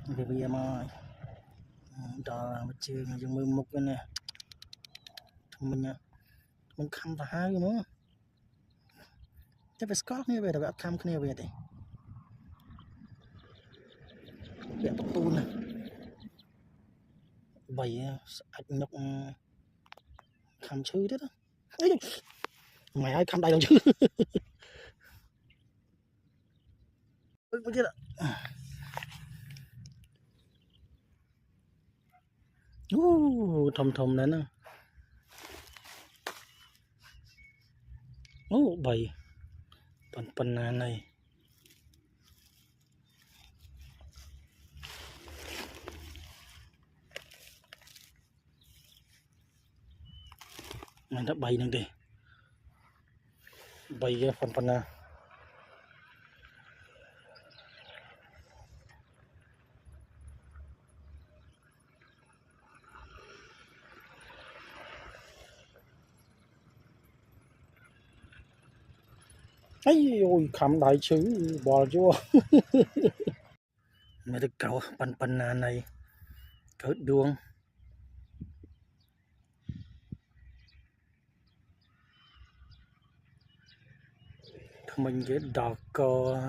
vì mà đó mà chưa dùng mười một cái nè mình khăm vào hai nữa chắc phải scott như vậy là bạn khăm cái này về đây bạn bắt tu nè vậy anh nhóc khăm chứ thế đó ấy mày ai khăm đây đâu chứ ôi chết thầm thầm đấy nè bầy phần này mình đã bày được đi bày cái phần ấy ôi khăm đại chứ bò chúa mày được cậu phần này cỡ đuông mình cái đỏ cò